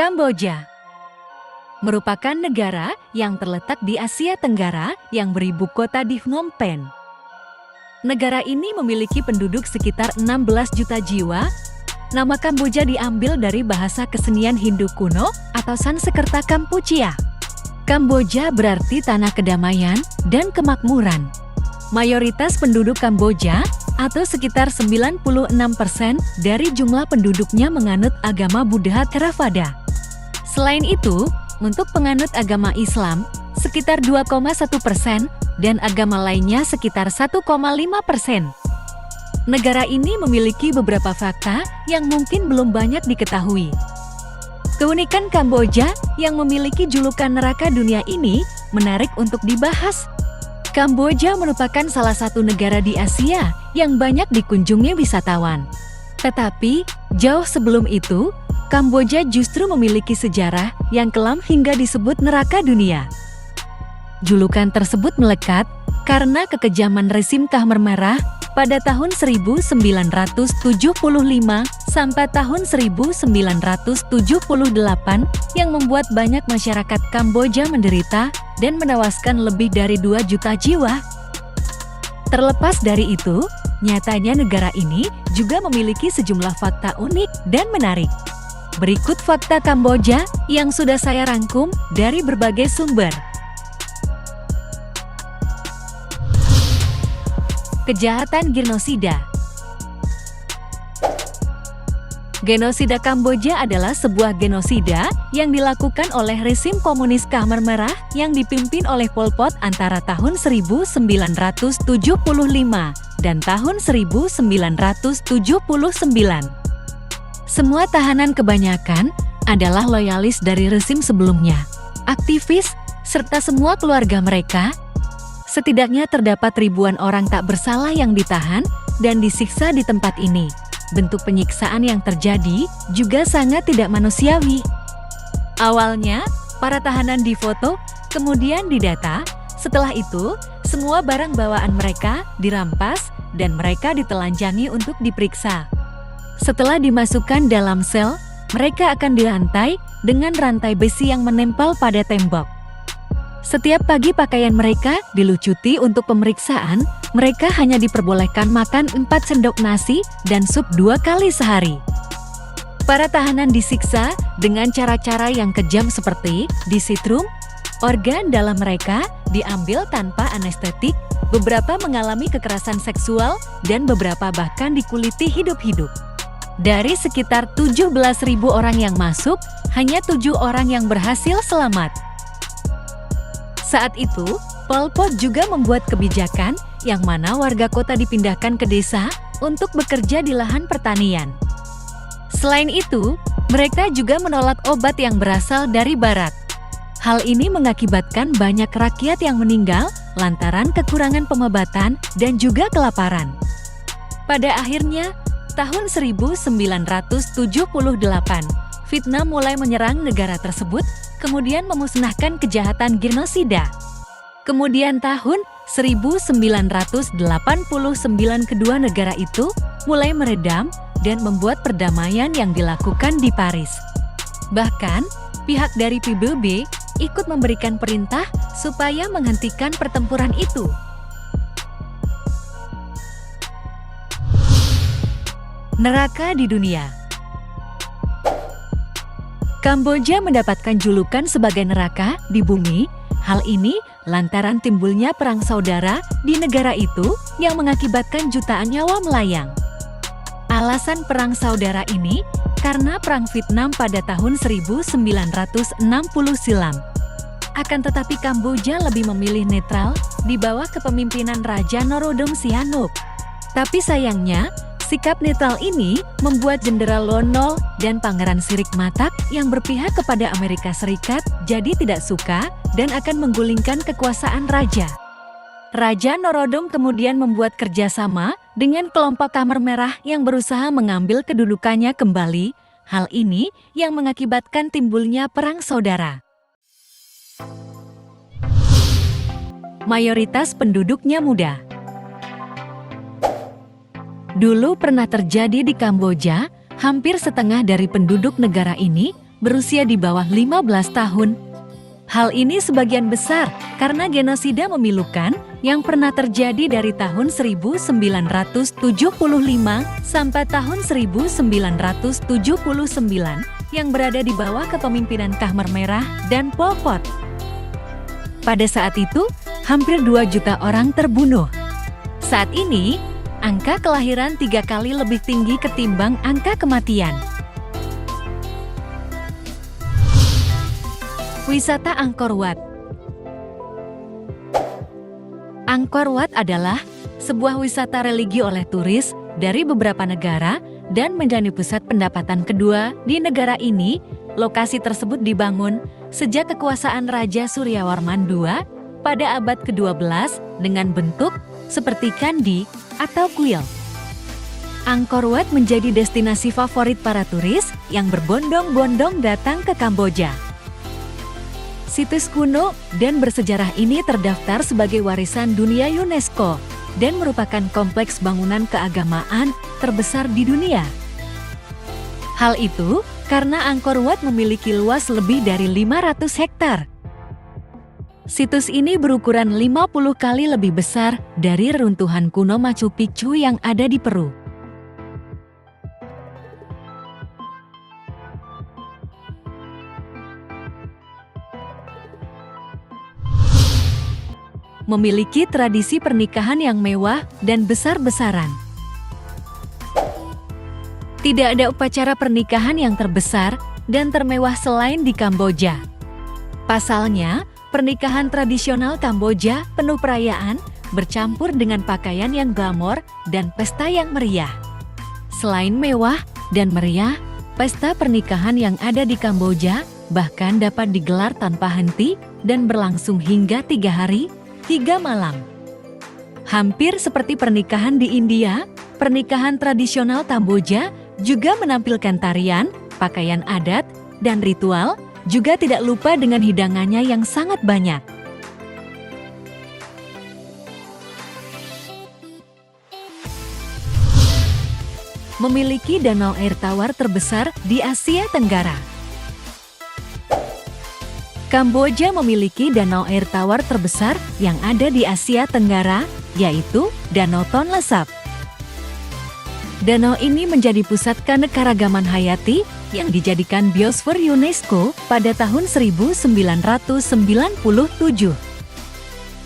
Kamboja merupakan negara yang terletak di Asia Tenggara yang beribu kota di Phnom Penh. Negara ini memiliki penduduk sekitar 16 juta jiwa. Nama Kamboja diambil dari bahasa kesenian Hindu kuno atau Sanskerta Kampuchea. Kamboja berarti tanah kedamaian dan kemakmuran. Mayoritas penduduk Kamboja atau sekitar 96% dari jumlah penduduknya menganut agama Buddha Theravada. Selain itu, untuk penganut agama Islam, sekitar 2,1% dan agama lainnya sekitar 1,5%. Negara ini memiliki beberapa fakta yang mungkin belum banyak diketahui. Keunikan Kamboja yang memiliki julukan neraka dunia ini menarik untuk dibahas. Kamboja merupakan salah satu negara di Asia yang banyak dikunjungi wisatawan. Tetapi, jauh sebelum itu, Kamboja justru memiliki sejarah yang kelam hingga disebut neraka dunia. Julukan tersebut melekat karena kekejaman rezim Khmer Merah pada tahun 1975 sampai tahun 1978 yang membuat banyak masyarakat Kamboja menderita dan menewaskan lebih dari 2 juta jiwa. Terlepas dari itu, nyatanya negara ini juga memiliki sejumlah fakta unik dan menarik. Berikut fakta Kamboja yang sudah saya rangkum dari berbagai sumber. Kejahatan genosida. Genosida Kamboja adalah sebuah genosida yang dilakukan oleh rezim komunis Khmer Merah yang dipimpin oleh Pol Pot antara tahun 1975 dan tahun 1979. Semua tahanan kebanyakan adalah loyalis dari rezim sebelumnya, aktivis, serta semua keluarga mereka. Setidaknya terdapat ribuan orang tak bersalah yang ditahan dan disiksa di tempat ini. Bentuk penyiksaan yang terjadi juga sangat tidak manusiawi. Awalnya, para tahanan difoto, kemudian didata. Setelah itu, semua barang bawaan mereka dirampas dan mereka ditelanjangi untuk diperiksa. Setelah dimasukkan dalam sel, mereka akan dirantai dengan rantai besi yang menempel pada tembok. Setiap pagi pakaian mereka dilucuti untuk pemeriksaan. Mereka hanya diperbolehkan makan 4 sendok nasi dan sup 2 kali sehari. Para tahanan disiksa dengan cara-cara yang kejam seperti disetrum, organ dalam mereka diambil tanpa anestetik, beberapa mengalami kekerasan seksual, dan beberapa bahkan dikuliti hidup-hidup. Dari sekitar 17.000 orang yang masuk, hanya 7 orang yang berhasil selamat. Saat itu, Pol Pot juga membuat kebijakan yang mana warga kota dipindahkan ke desa untuk bekerja di lahan pertanian. Selain itu, mereka juga menolak obat yang berasal dari barat. Hal ini mengakibatkan banyak rakyat yang meninggal lantaran kekurangan pengobatan dan juga kelaparan. Pada akhirnya, tahun 1978, Vietnam mulai menyerang negara tersebut, kemudian memusnahkan kejahatan genosida. Kemudian tahun 1989 kedua negara itu mulai meredam dan membuat perdamaian yang dilakukan di Paris. Bahkan, pihak dari PBB ikut memberikan perintah supaya menghentikan pertempuran itu. Neraka di dunia. Kamboja mendapatkan julukan sebagai neraka di bumi. Hal ini lantaran timbulnya perang saudara di negara itu yang mengakibatkan jutaan nyawa melayang. Alasan perang saudara ini karena perang Vietnam pada tahun 1960 silam. Akan tetapi Kamboja lebih memilih netral di bawah kepemimpinan Raja Norodom Sihanouk. Tapi sayangnya, sikap netral ini membuat Jenderal Lon Nol dan Pangeran Sirik Matak yang berpihak kepada Amerika Serikat jadi tidak suka dan akan menggulingkan kekuasaan raja. Raja Norodom kemudian membuat kerjasama dengan kelompok Khmer Merah yang berusaha mengambil kedudukannya kembali. Hal ini yang mengakibatkan timbulnya perang saudara. Mayoritas penduduknya muda. Dulu pernah terjadi di Kamboja, hampir setengah dari penduduk negara ini berusia di bawah 15 tahun. Hal ini sebagian besar karena genosida memilukan yang pernah terjadi dari tahun 1975 sampai tahun 1979 yang berada di bawah kepemimpinan Khmer Merah dan Pol Pot. Pada saat itu, hampir 2 juta orang terbunuh. Saat ini, angka kelahiran 3 kali lebih tinggi ketimbang angka kematian. Wisata Angkor Wat. Angkor Wat adalah sebuah wisata religi oleh turis dari beberapa negara dan menjadi pusat pendapatan kedua di negara ini. Lokasi tersebut dibangun sejak kekuasaan Raja Suryawarman II pada abad ke-12 dengan bentuk seperti candi atau kuil. Angkor Wat menjadi destinasi favorit para turis yang berbondong-bondong datang ke Kamboja. Situs kuno dan bersejarah ini terdaftar sebagai warisan dunia UNESCO dan merupakan kompleks bangunan keagamaan terbesar di dunia. Hal itu karena Angkor Wat memiliki luas lebih dari 500 hektar. Situs ini berukuran 50 kali lebih besar dari reruntuhan kuno Machu Picchu yang ada di Peru. Memiliki tradisi pernikahan yang mewah dan besar-besaran. Tidak ada upacara pernikahan yang terbesar dan termewah selain di Kamboja. Pasalnya, pernikahan tradisional Kamboja penuh perayaan, bercampur dengan pakaian yang glamor dan pesta yang meriah. Selain mewah dan meriah, pesta pernikahan yang ada di Kamboja bahkan dapat digelar tanpa henti dan berlangsung hingga 3 hari, 3 malam. Hampir seperti pernikahan di India, pernikahan tradisional Kamboja juga menampilkan tarian, pakaian adat, dan ritual, juga tidak lupa dengan hidangannya yang sangat banyak. Memiliki danau air tawar terbesar di Asia Tenggara. Kamboja memiliki danau air tawar terbesar yang ada di Asia Tenggara, yaitu Danau Tonle Sap. Danau ini menjadi pusat keanekaragaman hayati yang dijadikan biosfer UNESCO pada tahun 1997.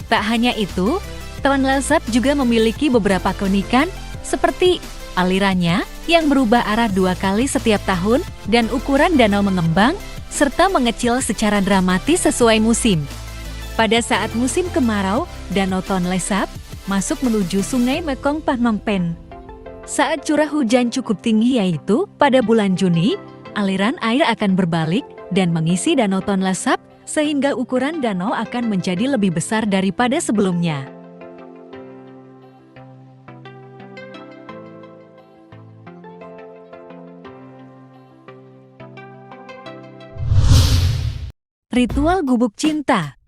Tak hanya itu, Tonle Sap juga memiliki beberapa keunikan seperti alirannya yang berubah arah 2 kali setiap tahun dan ukuran danau mengembang serta mengecil secara dramatis sesuai musim. Pada saat musim kemarau, Danau Tonle Sap masuk menuju Sungai Mekong Phnom Penh. Saat curah hujan cukup tinggi yaitu pada bulan Juni, aliran air akan berbalik dan mengisi Danau Tonle Sap sehingga ukuran danau akan menjadi lebih besar daripada sebelumnya. Ritual Gubuk Cinta.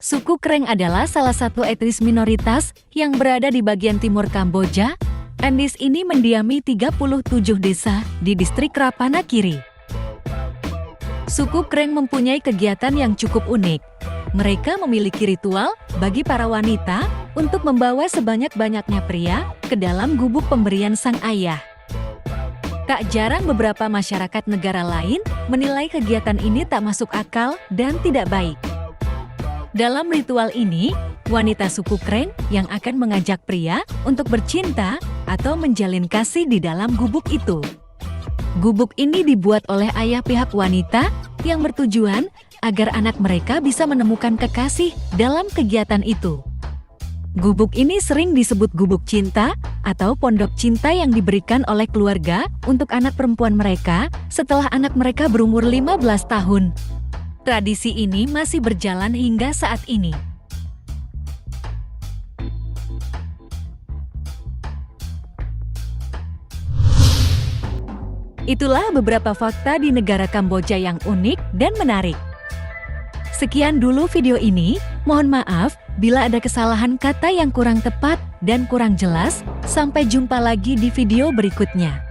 Suku Kreng adalah salah satu etnis minoritas yang berada di bagian timur Kamboja. Etnis ini mendiami 37 desa di distrik Rapana Kiri. Suku Kreng mempunyai kegiatan yang cukup unik. Mereka memiliki ritual bagi para wanita untuk membawa sebanyak-banyaknya pria ke dalam gubuk pemberian sang ayah. Tak jarang beberapa masyarakat negara lain menilai kegiatan ini tak masuk akal dan tidak baik. Dalam ritual ini, wanita suku Kreng yang akan mengajak pria untuk bercinta atau menjalin kasih di dalam gubuk itu. Gubuk ini dibuat oleh ayah pihak wanita yang bertujuan agar anak mereka bisa menemukan kekasih dalam kegiatan itu. Gubuk ini sering disebut gubuk cinta atau pondok cinta yang diberikan oleh keluarga untuk anak perempuan mereka setelah anak mereka berumur 15 tahun. Tradisi ini masih berjalan hingga saat ini. Itulah beberapa fakta di negara Kamboja yang unik dan menarik. Sekian dulu video ini, mohon maaf bila ada kesalahan kata yang kurang tepat dan kurang jelas. Sampai jumpa lagi di video berikutnya.